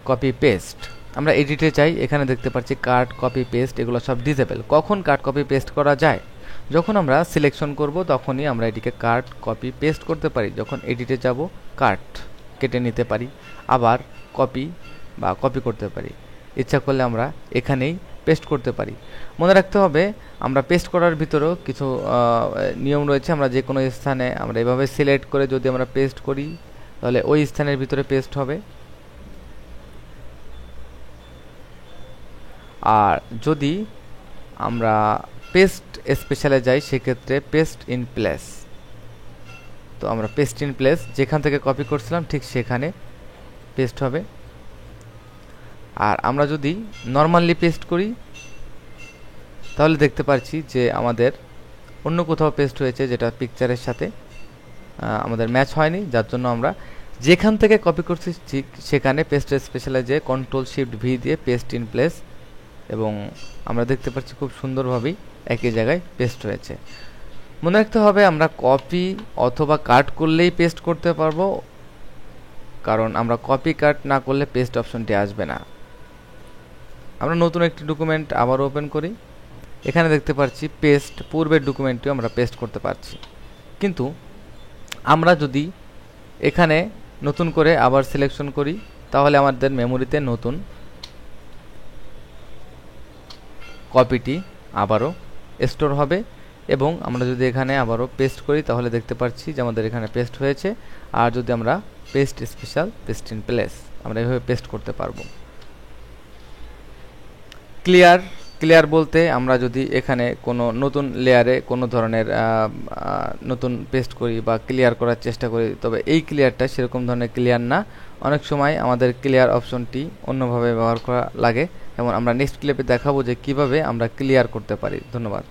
Copy paste. আমরা এডিটে চাই, এখানে দেখতে পাচ্ছি কাট কপি পেস্ট এগুলো সব ডিসেবল। কখন কাট কপি পেস্ট করা যায়? যখন আমরা সিলেকশন করব তখনই আমরা এটিকে কাট কপি পেস্ট করতে পারি। যখন এডিটে যাব কাট কেটে নিতে পারি, আবার কপি বা কপি করতে পারি। ইচ্ছা করলে আমরা এখানেই পেস্ট করতে পারি। মনে রাখতে হবে আমরা পেস্ট করার ভিতরেও কিছু নিয়ম রয়েছে। আমরা যে কোনো স্থানে আমরা এভাবে সিলেক্ট করে যদি আমরা পেস্ট করি তাহলে ওই স্থানের ভিতরে পেস্ট হবে। আর যদি আমরা পেস্ট স্পেশালে যাই সেক্ষেত্রে পেস্ট ইন প্লেস। তো আমরা পেস্ট ইন প্লেস যেখান থেকে কপি করছিলাম ঠিক সেখানে পেস্ট হবে। আর আমরা যদি নর্মালি পেস্ট করি তাহলে দেখতে পাচ্ছি যে আমাদের অন্য কোথাও পেস্ট হয়েছে, যেটা পিকচারের সাথে আমাদের ম্যাচ হয়নি, যার জন্য আমরা যেখান থেকে কপি করছি ঠিক সেখানে পেস্ট স্পেশালে যে কন্ট্রোল শিফট ভি দিয়ে পেস্ট ইন প্লেস, এবং আমরা দেখতে পাচ্ছি খুব সুন্দরভাবেই একই জায়গায় পেস্ট হয়েছে। মনে রাখতে হবে আমরা কপি অথবা কাট করলেই পেস্ট করতে পারবো, কারণ আমরা কপি কাট না করলে পেস্ট অপশনটি আসবে না। আমরা নতুন একটি ডকুমেন্ট আবার ওপেন করি। এখানে দেখতে পাচ্ছি পেস্ট, পূর্বের ডকুমেন্টটিও আমরা পেস্ট করতে পারছি। কিন্তু আমরা যদি এখানে নতুন করে আবার সিলেকশন করি তাহলে আমাদের মেমোরিতে নতুন কপিটি আবারও স্টোর হবে, এবং আমরা যদি এখানে আবারও পেস্ট করি তাহলে দেখতে পাচ্ছি যে আমাদের এখানে পেস্ট হয়েছে। আর যদি আমরা paste special paste in place আমরা এভাবে পেস্ট করতে পারবো। ক্লিয়ার বলতে আমরা যদি এখানে কোনো নতুন লেয়ারে কোনো ধরনের নতুন পেস্ট করি বা ক্লিয়ার করার চেষ্টা করি, তবে এই ক্লিয়ারটা সেরকম ধরনের ক্লিয়ার না। অনেক সময় আমাদের ক্লিয়ার অপশনটি অন্যভাবে ব্যবহার করা লাগে, এবং আমরা নেক্সট ক্লিপে দেখাবো যে কিভাবে আমরা ক্লিয়ার করতে পারি। ধন্যবাদ।